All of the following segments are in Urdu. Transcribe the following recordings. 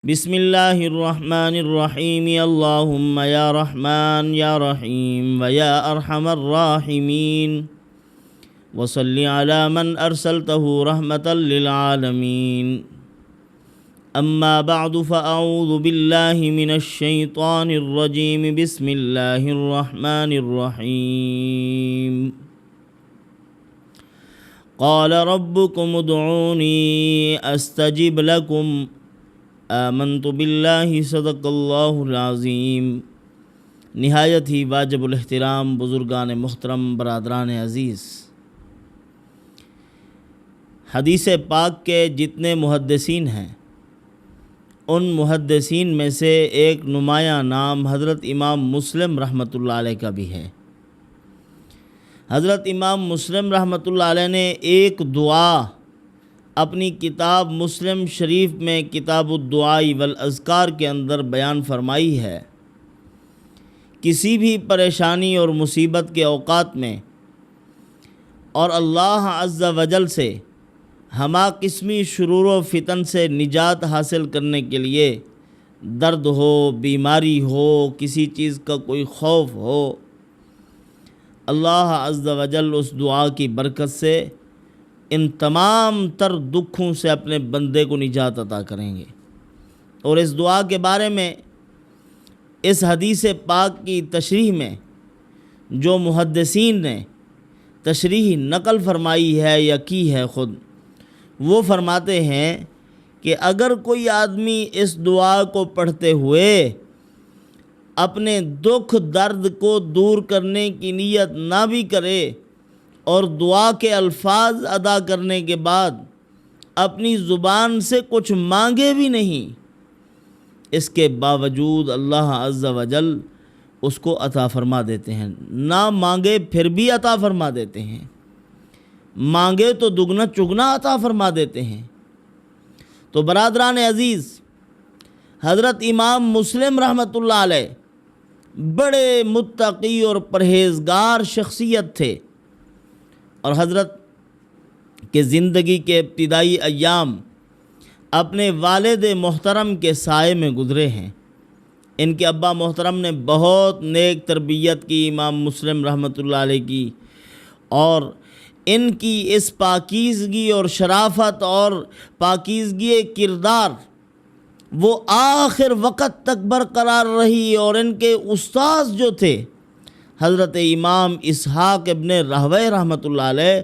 بسم اللہ الرحمن الرحیم اللہم یا رحمن یا رحیم ویا ارحم الراحمین وصلی علی من ارسلتہ رحمتا للعالمین اما بعد فاعوذ باللہ من الشیطان الرجیم بسم اللہ الرحمن الرحیم قال ربکم ادعونی استجب لکم آمنت باللہ صدق اللہ العظیم۔ نہایت ہی واجب الاحترام بزرگان محترم، برادران عزیز، حدیث پاک کے جتنے محدثین ہیں ان محدثین میں سے ایک نمایاں نام حضرت امام مسلم رحمۃ اللہ علیہ کا بھی ہے۔ حضرت امام مسلم رحمۃ اللہ علیہ نے ایک دعا اپنی کتاب مسلم شریف میں کتاب الدعاء والاذکار کے اندر بیان فرمائی ہے۔ کسی بھی پریشانی اور مصیبت کے اوقات میں اور اللہ عز و جل سے ہمہ قسمی شرور و فتن سے نجات حاصل کرنے کے لیے، درد ہو، بیماری ہو، کسی چیز کا کوئی خوف ہو، اللہ عز و جل اس دعا کی برکت سے ان تمام تر دکھوں سے اپنے بندے کو نجات عطا کریں گے۔ اور اس دعا کے بارے میں اس حدیث پاک کی تشریح میں جو محدثین نے تشریح نقل فرمائی ہے یا کی ہے خود، وہ فرماتے ہیں کہ اگر کوئی آدمی اس دعا کو پڑھتے ہوئے اپنے دکھ درد کو دور کرنے کی نیت نہ بھی کرے اور دعا کے الفاظ ادا کرنے کے بعد اپنی زبان سے کچھ مانگے بھی نہیں، اس کے باوجود اللہ عز و جل اس کو عطا فرما دیتے ہیں۔ نہ مانگے پھر بھی عطا فرما دیتے ہیں، مانگے تو دگنا چگنا عطا فرما دیتے ہیں۔ تو برادران عزیز، حضرت امام مسلم رحمۃ اللہ علیہ بڑے متقی اور پرہیزگار شخصیت تھے، اور حضرت کے زندگی کے ابتدائی ایام اپنے والد محترم کے سائے میں گزرے ہیں۔ ان کے ابا محترم نے بہت نیک تربیت کی امام مسلم رحمۃ اللہ علیہ کی، اور ان کی اس پاکیزگی اور شرافت اور پاکیزگی کردار وہ آخر وقت تک برقرار رہی۔ اور ان کے استاذ جو تھے حضرت امام اسحاق ابن راہویہ رحمۃ اللہ علیہ،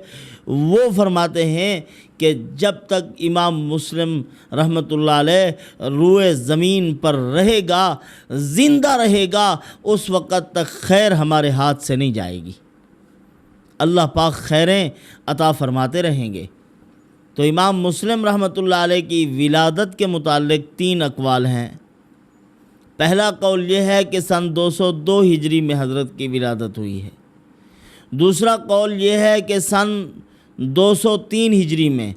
وہ فرماتے ہیں کہ جب تک امام مسلم رحمۃ اللہ علیہ روئے زمین پر رہے گا، زندہ رہے گا، اس وقت تک خیر ہمارے ہاتھ سے نہیں جائے گی، اللہ پاک خیریں عطا فرماتے رہیں گے۔ تو امام مسلم رحمۃ اللہ علیہ کی ولادت کے متعلق 3 اقوال ہیں۔ پہلا قول یہ ہے کہ سن 202 ہجری میں حضرت کی ولادت ہوئی ہے۔ دوسرا قول یہ ہے کہ سن 203 ہجری میں،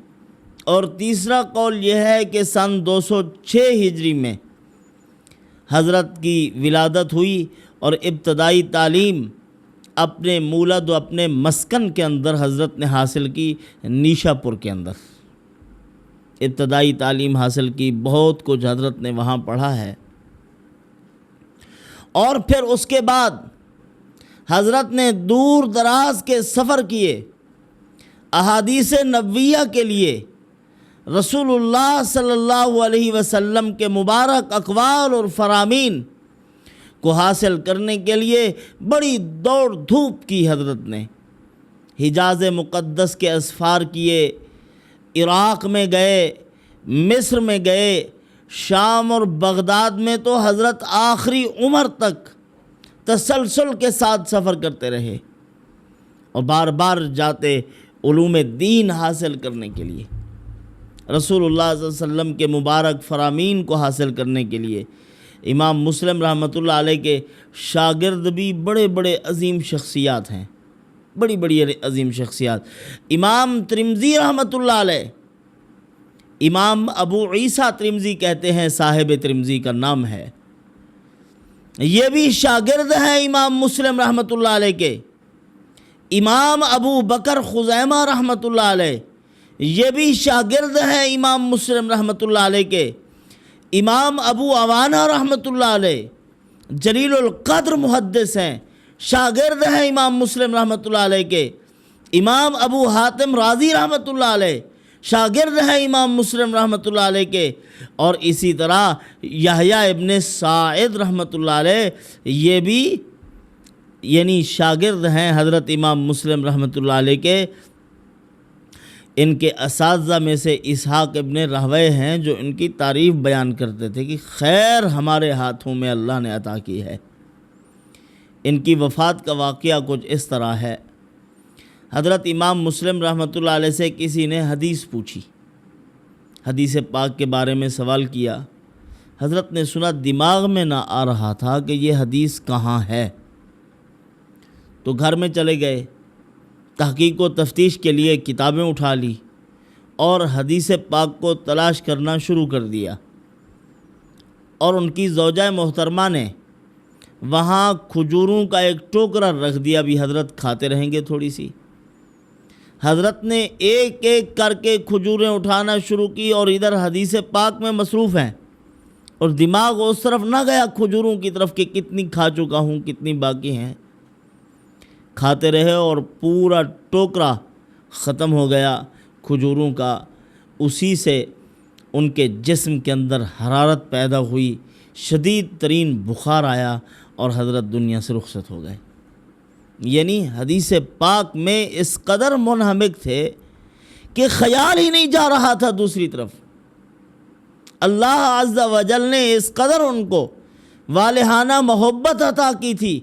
اور تیسرا قول یہ ہے کہ سن 206 ہجری میں حضرت کی ولادت ہوئی، اور ابتدائی تعلیم اپنے مولد و اپنے مسکن کے اندر حضرت نے حاصل کی، نیشا پور کے اندر ابتدائی تعلیم حاصل کی، بہت کچھ حضرت نے وہاں پڑھا ہے۔ اور پھر اس کے بعد حضرت نے دور دراز کے سفر کیے، احادیث نبویہ کے لیے رسول اللہ صلی اللہ علیہ وسلم کے مبارک اقوال اور فرامین کو حاصل کرنے کے لیے بڑی دوڑ دھوپ کی حضرت نے۔ حجاز مقدس کے اسفار کیے، عراق میں گئے، مصر میں گئے، شام اور بغداد میں تو حضرت آخری عمر تک تسلسل کے ساتھ سفر کرتے رہے، اور بار بار جاتے علوم دین حاصل کرنے کے لیے، رسول اللہ صلی اللہ علیہ وسلم کے مبارک فرامین کو حاصل کرنے کے لیے۔ امام مسلم رحمۃ اللہ علیہ کے شاگرد بھی بڑے بڑے عظیم شخصیات ہیں، بڑی بڑی عظیم شخصیات۔ امام ترمذی رحمۃ اللہ علیہ، امام ابو عیسیٰ ترمذی کہتے ہیں، صاحب ترمذی کا نام ہے، یہ بھی شاگرد ہیں امام مسلم رحمۃ اللہ علیہ کے۔ امام ابو بکر خزیمہ رحمۃ اللہ علیہ، یہ بھی شاگرد ہیں امام مسلم رحمۃ اللہ علیہ کے۔ امام ابو عوانہ رحمۃ اللہ علیہ جلیل القدر محدث ہیں، شاگرد ہیں امام مسلم رحمۃ اللہ علیہ کے۔ امام ابو حاتم رازی رحمۃ اللہ علیہ شاگرد ہیں امام مسلم رحمۃ اللہ علیہ کے، اور اسی طرح یحییٰ ابن سعید رحمۃ اللہ علیہ یہ بھی یعنی شاگرد ہیں حضرت امام مسلم رحمۃ اللہ علیہ کے۔ ان کے اساتذہ میں سے اسحاق ابن راہویہ ہیں جو ان کی تعریف بیان کرتے تھے کہ خیر ہمارے ہاتھوں میں اللہ نے عطا کی ہے۔ ان کی وفات کا واقعہ کچھ اس طرح ہے۔ حضرت امام مسلم رحمۃ اللہ علیہ سے کسی نے حدیث پوچھی، حدیث پاک کے بارے میں سوال کیا۔ حضرت نے سنا، دماغ میں نہ آ رہا تھا کہ یہ حدیث کہاں ہے، تو گھر میں چلے گئے، تحقیق و تفتیش کے لیے کتابیں اٹھا لی اور حدیث پاک کو تلاش کرنا شروع کر دیا، اور ان کی زوجہ محترمہ نے وہاں کھجوروں کا ایک ٹوکرا رکھ دیا، بھی حضرت کھاتے رہیں گے تھوڑی سی۔ حضرت نے ایک ایک کر کے کھجوریں اٹھانا شروع کی، اور ادھر حدیث پاک میں مصروف ہیں، اور دماغ اس طرف نہ گیا کھجوروں کی طرف کہ کتنی کھا چکا ہوں، کتنی باقی ہیں۔ کھاتے رہے اور پورا ٹوکرا ختم ہو گیا کھجوروں کا۔ اسی سے ان کے جسم کے اندر حرارت پیدا ہوئی، شدید ترین بخار آیا، اور حضرت دنیا سے رخصت ہو گئے۔ یعنی حدیث پاک میں اس قدر منہمک تھے کہ خیال ہی نہیں جا رہا تھا دوسری طرف۔ اللہ عز و جل نے اس قدر ان کو والہانہ محبت عطا کی تھی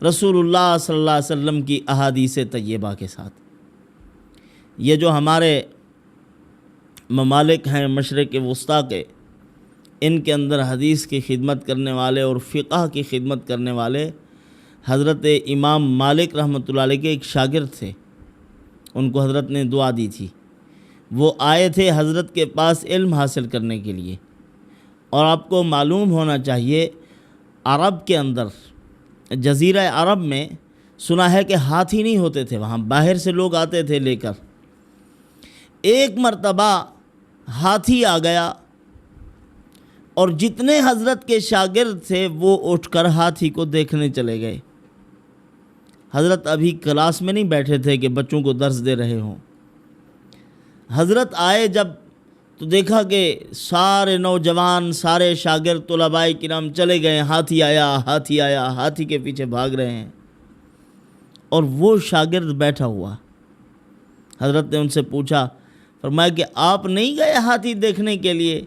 رسول اللہ صلی اللہ علیہ وسلم کی احادیث طیبہ کے ساتھ۔ یہ جو ہمارے ممالک ہیں مشرق وسطیٰ کے، ان کے اندر حدیث کی خدمت کرنے والے اور فقہ کی خدمت کرنے والے حضرت امام مالک رحمۃ اللہ علیہ کے ایک شاگرد تھے۔ ان کو حضرت نے دعا دی تھی، وہ آئے تھے حضرت کے پاس علم حاصل کرنے کے لیے۔ اور آپ کو معلوم ہونا چاہیے، عرب کے اندر، جزیرہ عرب میں سنا ہے کہ ہاتھی نہیں ہوتے تھے، وہاں باہر سے لوگ آتے تھے لے کر۔ ایک مرتبہ ہاتھی آ گیا، اور جتنے حضرت کے شاگرد تھے وہ اٹھ کر ہاتھی کو دیکھنے چلے گئے۔ حضرت ابھی کلاس میں نہیں بیٹھے تھے کہ بچوں کو درس دے رہے ہوں۔ حضرت آئے جب تو دیکھا کہ سارے نوجوان، سارے شاگرد طلباء کرام چلے گئے، ہاتھی آیا، ہاتھی آیا، ہاتھی کے پیچھے بھاگ رہے ہیں، اور وہ شاگرد بیٹھا ہوا۔ حضرت نے ان سے پوچھا، فرمایا کہ آپ نہیں گئے ہاتھی دیکھنے کے لیے؟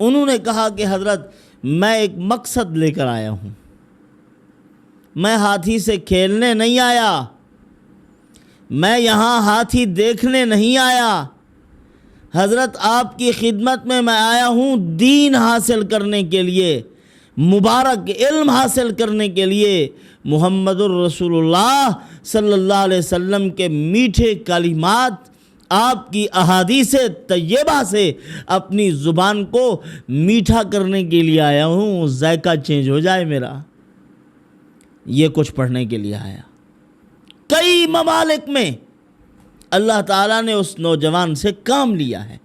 انہوں نے کہا کہ حضرت میں ایک مقصد لے کر آیا ہوں، میں ہاتھی سے کھیلنے نہیں آیا، میں یہاں ہاتھی دیکھنے نہیں آیا، حضرت آپ کی خدمت میں آیا ہوں دین حاصل کرنے کے لیے، مبارک علم حاصل کرنے کے لیے، محمد الرسول اللہ صلی اللہ علیہ وسلم کے میٹھے کلمات، آپ کی احادیث طیبہ سے اپنی زبان کو میٹھا کرنے کے لیے آیا ہوں، ذائقہ چینج ہو جائے میرا، یہ کچھ پڑھنے کے لیے آیا۔ کئی ممالک میں اللہ تعالیٰ نے اس نوجوان سے کام لیا ہے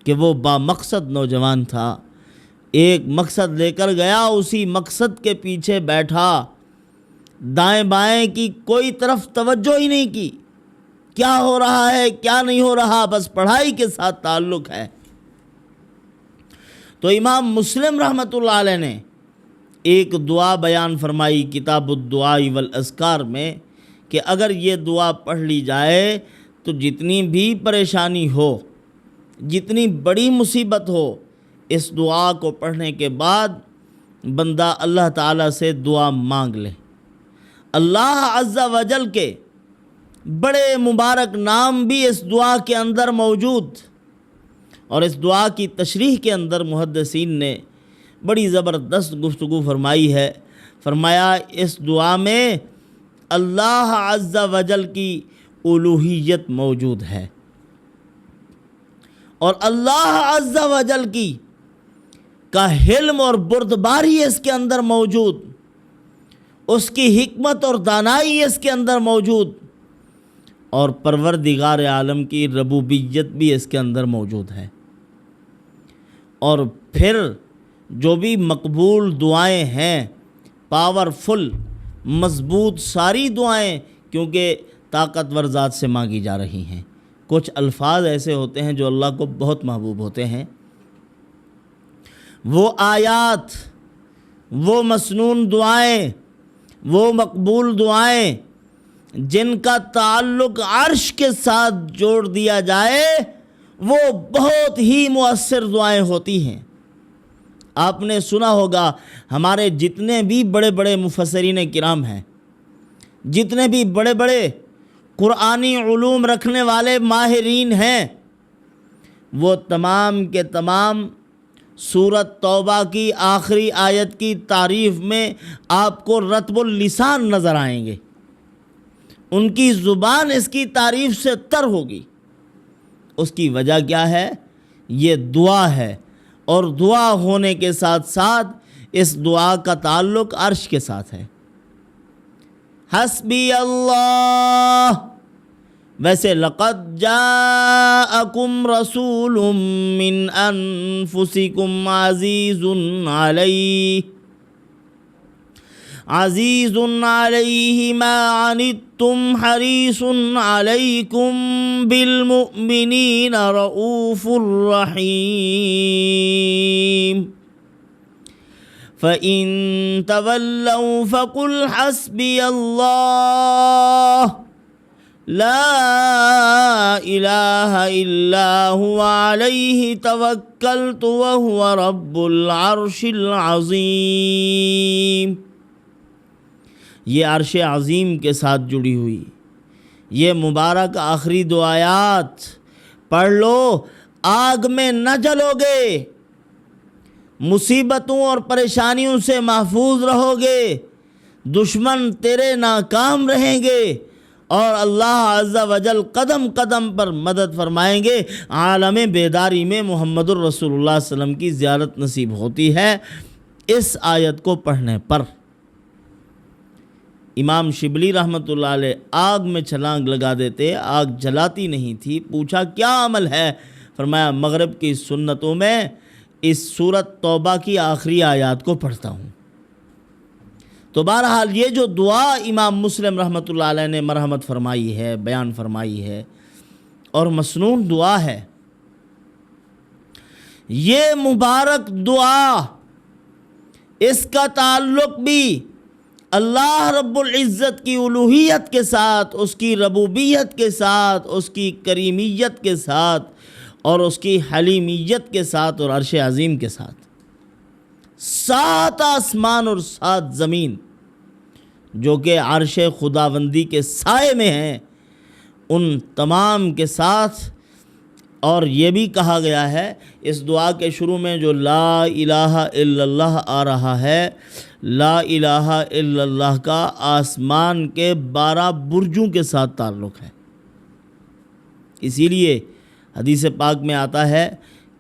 کہ وہ بامقصد نوجوان تھا، ایک مقصد لے کر گیا، اسی مقصد کے پیچھے بیٹھا، دائیں بائیں کی کوئی طرف توجہ ہی نہیں کی، کیا ہو رہا ہے کیا نہیں ہو رہا، بس پڑھائی کے ساتھ تعلق ہے۔ تو امام مسلم رحمۃ اللہ علیہ نے ایک دعا بیان فرمائی کتاب الدعاء والاذکار میں کہ اگر یہ دعا پڑھ لی جائے تو جتنی بھی پریشانی ہو، جتنی بڑی مصیبت ہو، اس دعا کو پڑھنے کے بعد بندہ اللہ تعالیٰ سے دعا مانگ لے۔ اللہ عز و جل کے بڑے مبارک نام بھی اس دعا کے اندر موجود، اور اس دعا کی تشریح کے اندر محدثین نے بڑی زبردست گفتگو فرمائی ہے۔ فرمایا اس دعا میں اللہ عز و جل کی الوہیت موجود ہے، اور اللہ عز و جل کی کا حلم اور بردباری اس کے اندر موجود، اس کی حکمت اور دانائی اس کے اندر موجود، اور پروردگار عالم کی ربوبیت بھی اس کے اندر موجود ہے۔ اور پھر جو بھی مقبول دعائیں ہیں، پاورفل، مضبوط ساری دعائیں، کیونکہ طاقتور ذات سے مانگی جا رہی ہیں۔ کچھ الفاظ ایسے ہوتے ہیں جو اللہ کو بہت محبوب ہوتے ہیں، وہ آیات، وہ مسنون دعائیں، وہ مقبول دعائیں جن کا تعلق عرش کے ساتھ جوڑ دیا جائے، وہ بہت ہی مؤثر دعائیں ہوتی ہیں۔ آپ نے سنا ہوگا ہمارے جتنے بھی بڑے بڑے مفسرین کرام ہیں، جتنے بھی بڑے بڑے قرآنی علوم رکھنے والے ماہرین ہیں، وہ تمام کے تمام سورۃ توبہ کی آخری آیت کی تعریف میں آپ کو رطب اللسان نظر آئیں گے۔ ان کی زبان اس کی تعریف سے تر ہوگی۔ اس کی وجہ کیا ہے؟ یہ دعا ہے، اور دعا ہونے کے ساتھ ساتھ اس دعا کا تعلق عرش کے ساتھ ہے۔ حسبی اللہ، ویسے لقد جاءکم رسول من انفسکم عزیز علیہ ما عنتم حریص علیکم بالمؤمنین رؤوف رحیم فَإِن تَوَلَّوْا فَقُلْ حَسْبِيَ اللَّهُ لَا إِلَٰهَ إِلَّا هُوَ عَلَيْهِ تَوَكَّلْتُ وَهُوَ رَبُّ الْعَرْشِ الْعَظِيمِ۔ یہ عرش عظیم کے ساتھ جڑی ہوئی یہ مبارک آخری دو آیات پڑھ لو، آگ میں نہ جلو گے، مصیبتوں اور پریشانیوں سے محفوظ رہو گے، دشمن تیرے ناکام رہیں گے، اور اللہ عز و جل قدم قدم پر مدد فرمائیں گے۔ عالم بیداری میں محمد الرسول اللہ صلی اللہ علیہ وسلم کی زیارت نصیب ہوتی ہے اس آیت کو پڑھنے پر۔ امام شبلی رحمۃ اللہ علیہ آگ میں چھلانگ لگا دیتے، آگ جلاتی نہیں تھی۔ پوچھا کیا عمل ہے؟ فرمایا مغرب کی سنتوں میں اس سورۃ توبہ کی آخری آیات کو پڑھتا ہوں۔ تو بہرحال یہ جو دعا امام مسلم رحمۃ اللہ علیہ نے مرحمت فرمائی ہے، بیان فرمائی ہے، اور مسنون دعا ہے، یہ مبارک دعا اس کا تعلق بھی اللہ رب العزت کی الوہیت کے ساتھ، اس کی ربوبیت کے ساتھ، اس کی کریمیت کے ساتھ، اور اس کی حلیمیت کے ساتھ، اور عرش عظیم کے ساتھ۔ 7 آسمان اور 7 زمین جو کہ عرش خداوندی کے سائے میں ہیں، ان تمام کے ساتھ۔ اور یہ بھی کہا گیا ہے اس دعا کے شروع میں جو لا الہ الا اللہ آ رہا ہے، لا الہ الا اللہ کا آسمان کے 12 برجوں کے ساتھ تعلق ہے۔ اسی لیے حدیث پاک میں آتا ہے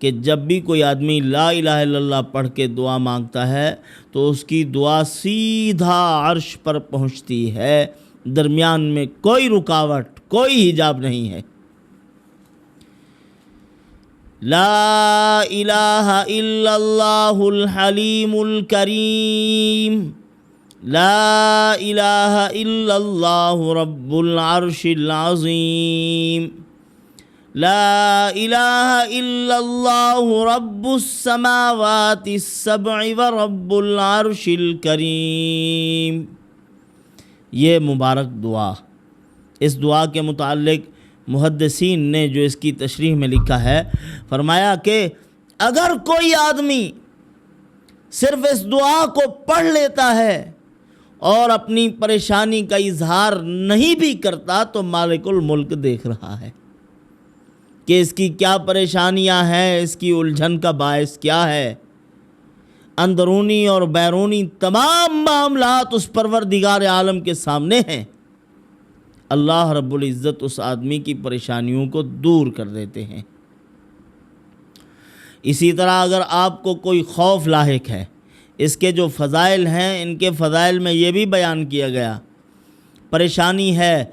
کہ جب بھی کوئی آدمی لا الہ الا اللہ پڑھ کے دعا مانگتا ہے تو اس کی دعا سیدھا عرش پر پہنچتی ہے، درمیان میں کوئی رکاوٹ، کوئی حجاب نہیں ہے۔ لا الہ الا اللہ الحلیم الکریم، لا الہ الا اللہ رب العرش العظیم، لا الہ الا اللہ رب السماوات السبع ورب العرش الکریم۔ یہ مبارک دعا، اس دعا کے متعلق محدثین نے جو اس کی تشریح میں لکھا ہے، فرمایا کہ اگر کوئی آدمی صرف اس دعا کو پڑھ لیتا ہے اور اپنی پریشانی کا اظہار نہیں بھی کرتا تو مالک الملک دیکھ رہا ہے کہ اس کی کیا پریشانیاں ہیں، اس کی الجھن کا باعث کیا ہے۔ اندرونی اور بیرونی تمام معاملات اس پروردگار عالم کے سامنے ہیں۔ اللہ رب العزت اس آدمی کی پریشانیوں کو دور کر دیتے ہیں۔ اسی طرح اگر آپ کو کوئی خوف لاحق ہے، اس کے جو فضائل ہیں، ان کے فضائل میں یہ بھی بیان کیا گیا، پریشانی ہے،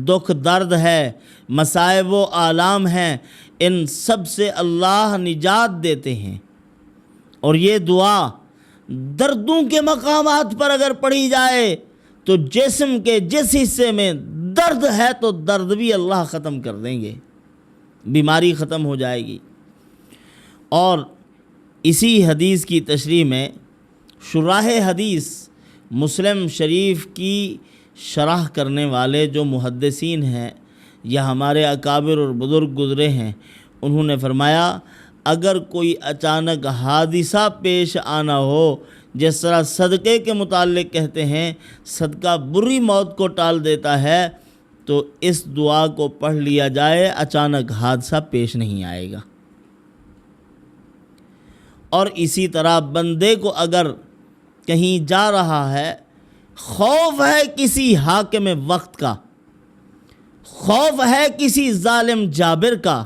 دکھ درد ہے، مصائب و آلام ہیں، ان سب سے اللہ نجات دیتے ہیں۔ اور یہ دعا دردوں کے مقامات پر اگر پڑھی جائے تو جسم کے جس حصے میں درد ہے تو درد بھی اللہ ختم کر دیں گے، بیماری ختم ہو جائے گی۔ اور اسی حدیث کی تشریح میں شراح حدیث مسلم شریف کی شرح کرنے والے جو محدثین ہیں یا ہمارے اکابر اور بزرگ گزرے ہیں، انہوں نے فرمایا اگر کوئی اچانک حادثہ پیش آنا ہو، جس طرح صدقے کے متعلق کہتے ہیں صدقہ بری موت کو ٹال دیتا ہے، تو اس دعا کو پڑھ لیا جائے، اچانک حادثہ پیش نہیں آئے گا۔ اور اسی طرح بندے کو اگر کہیں جا رہا ہے، خوف ہے کسی حاکم وقت کا، خوف ہے کسی ظالم جابر کا،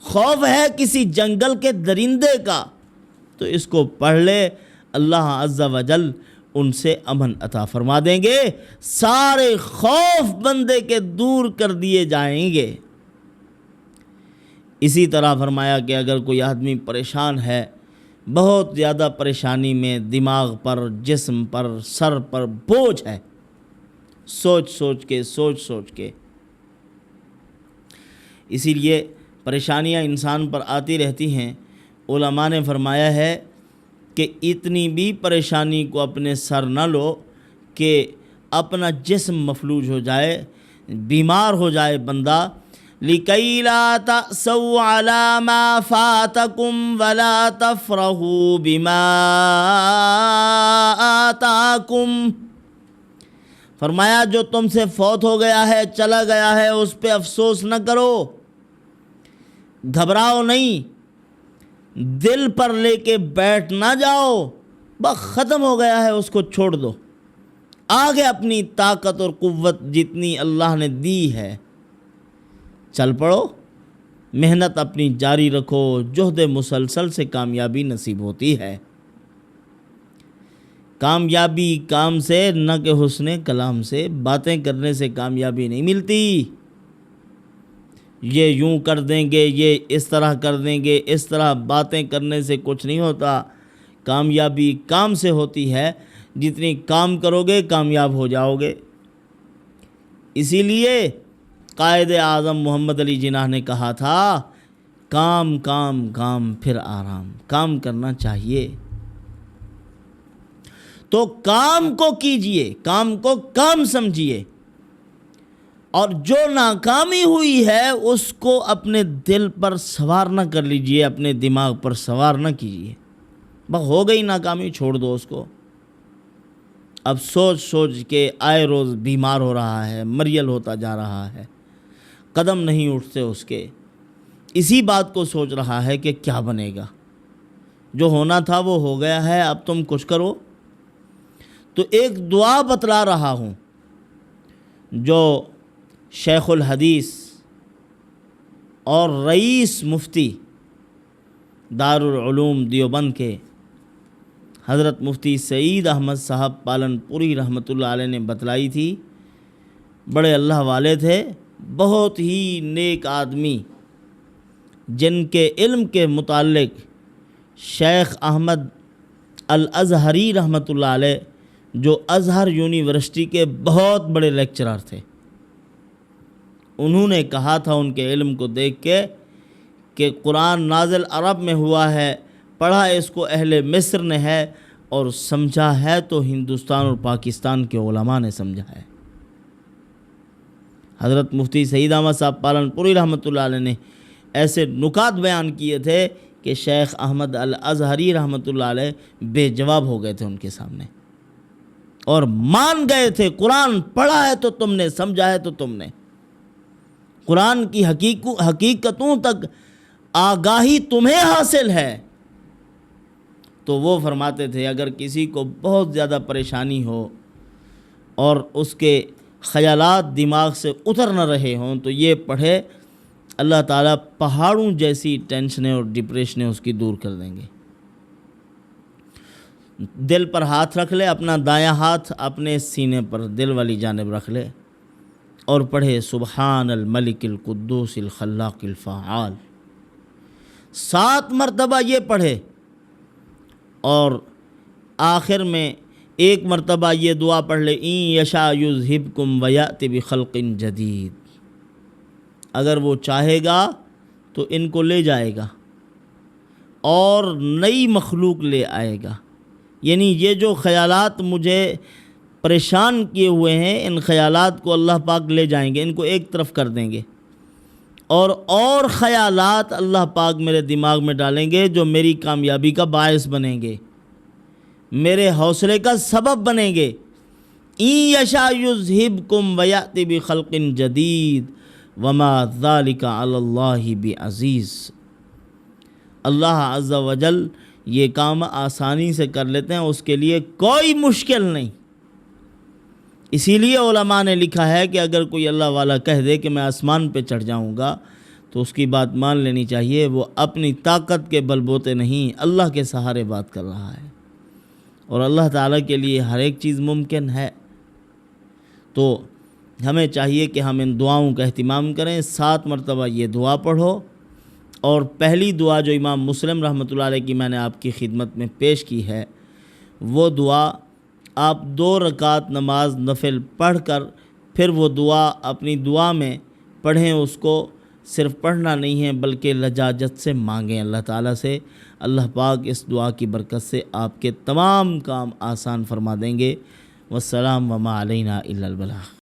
خوف ہے کسی جنگل کے درندے کا، تو اس کو پڑھ لے، اللہ عز و جل ان سے امن عطا فرما دیں گے، سارے خوف بندے کے دور کر دیے جائیں گے۔ اسی طرح فرمایا کہ اگر کوئی آدمی پریشان ہے، بہت زیادہ پریشانی میں، دماغ پر، جسم پر، سر پر بوجھ ہے، سوچ سوچ کے، اسی لیے پریشانیاں انسان پر آتی رہتی ہیں۔ علماء نے فرمایا ہے کہ اتنی بھی پریشانی کو اپنے سر نہ لو کہ اپنا جسم مفلوج ہو جائے، بیمار ہو جائے بندہ۔ لِكَيْ لَا تَأْسَوْا عَلَى مَا فَاتَكُمْ وَلَا تَفْرَحُوا بِمَا آتَاكُمْ، فرمایا جو تم سے فوت ہو گیا ہے، چلا گیا ہے، اس پہ افسوس نہ کرو، گھبراؤ نہیں، دل پر لے کے بیٹھ نہ جاؤ، بس ختم ہو گیا ہے، اس کو چھوڑ دو، آگے اپنی طاقت اور قوت جتنی اللہ نے دی ہے چل پڑو، محنت اپنی جاری رکھو، جہد مسلسل سے کامیابی نصیب ہوتی ہے۔ کامیابی کام سے نہ کہ حسن کلام سے، باتیں کرنے سے کامیابی نہیں ملتی، یہ یوں کر دیں گے، یہ اس طرح کر دیں گے، اس طرح باتیں کرنے سے کچھ نہیں ہوتا، کامیابی کام سے ہوتی ہے، جتنی کام کرو گے کامیاب ہو جاؤ گے۔ اسی لیے قائد اعظم محمد علی جناح نے کہا تھا کام کام کام پھر آرام، کام کرنا چاہیے، تو کام کو کیجئے، کام کو کام سمجھیے، اور جو ناکامی ہوئی ہے اس کو اپنے دل پر سوار نہ کر لیجئے، اپنے دماغ پر سوار نہ کیجئے، بس ہو گئی ناکامی، چھوڑ دو اس کو۔ اب سوچ سوچ کے آئے روز بیمار ہو رہا ہے، مریل ہوتا جا رہا ہے، قدم نہیں اٹھتے اس کے، اسی بات کو سوچ رہا ہے کہ کیا بنے گا، جو ہونا تھا وہ ہو گیا ہے، اب تم کچھ کرو۔ تو ایک دعا بتلا رہا ہوں جو شیخ الحدیث اور رئیس مفتی دارالعلوم دیوبند کے حضرت مفتی سعید احمد صاحب پالن پوری رحمۃ اللہ علیہ نے بتلائی تھی۔ بڑے اللہ والے تھے، بہت ہی نیک آدمی، جن کے علم کے متعلق شیخ احمد الازہری رحمۃ اللہ علیہ جو ازہر یونیورسٹی کے بہت بڑے لیکچرر تھے، انہوں نے کہا تھا ان کے علم کو دیکھ کے کہ قرآن نازل عرب میں ہوا ہے، پڑھا اس کو اہل مصر نے ہے، اور سمجھا ہے تو ہندوستان اور پاکستان کے علماء نے سمجھا ہے۔ حضرت مفتی سعید احمد صاحب پالن پوری رحمۃ اللہ علیہ نے ایسے نکات بیان کیے تھے کہ شیخ احمد الازہری رحمۃ اللہ علیہ بے جواب ہو گئے تھے ان کے سامنے، اور مان گئے تھے قرآن پڑھا ہے تو تم نے، سمجھا ہے تو تم نے، قرآن کی حقیقتوں تک آگاہی تمہیں حاصل ہے۔ تو وہ فرماتے تھے اگر کسی کو بہت زیادہ پریشانی ہو اور اس کے خیالات دماغ سے اتر نہ رہے ہوں تو یہ پڑھے، اللہ تعالیٰ پہاڑوں جیسی ٹینشنیں اور ڈپریشنیں اس کی دور کر دیں گے۔ دل پر ہاتھ رکھ لے، اپنا دایاں ہاتھ اپنے سینے پر دل والی جانب رکھ لے اور پڑھے سبحان الملک القدوس الخلاق الفعال، 7 مرتبہ یہ پڑھے، اور آخر میں ایک مرتبہ یہ دعا پڑھ لے، این یشاء یذہبکم ویأتی بخلق جدید، اگر وہ چاہے گا تو ان کو لے جائے گا اور نئی مخلوق لے آئے گا۔ یعنی یہ جو خیالات مجھے پریشان کیے ہوئے ہیں، ان خیالات کو اللہ پاک لے جائیں گے، ان کو ایک طرف کر دیں گے، اور خیالات اللہ پاک میرے دماغ میں ڈالیں گے جو میری کامیابی کا باعث بنیں گے، میرے حوصلے کا سبب بنیں گے۔ این یشاء یذہبکم ویأتی بخلق جدید وما ذلک علی اللہ بعزیز۔ اللہ عز و جل یہ کام آسانی سے کر لیتے ہیں، اس کے لیے کوئی مشکل نہیں۔ اسی لیے علماء نے لکھا ہے کہ اگر کوئی اللہ والا کہہ دے کہ میں آسمان پہ چڑھ جاؤں گا تو اس کی بات مان لینی چاہیے، وہ اپنی طاقت کے بل بوتے نہیں، اللہ کے سہارے بات کر رہا ہے، اور اللہ تعالیٰ کے لیے ہر ایک چیز ممکن ہے۔ تو ہمیں چاہیے کہ ہم ان دعاؤں کا اہتمام کریں، 7 مرتبہ یہ دعا پڑھو، اور پہلی دعا جو امام مسلم رحمۃ اللہ علیہ کی میں نے آپ کی خدمت میں پیش کی ہے، وہ دعا آپ 2 رکعت نماز نفل پڑھ کر پھر وہ دعا اپنی دعا میں پڑھیں، اس کو صرف پڑھنا نہیں ہے بلکہ لجاجت سے مانگیں اللہ تعالیٰ سے۔ اللہ پاک اس دعا کی برکت سے آپ کے تمام کام آسان فرما دیں گے۔ والسلام وما علینا الا البلاغ۔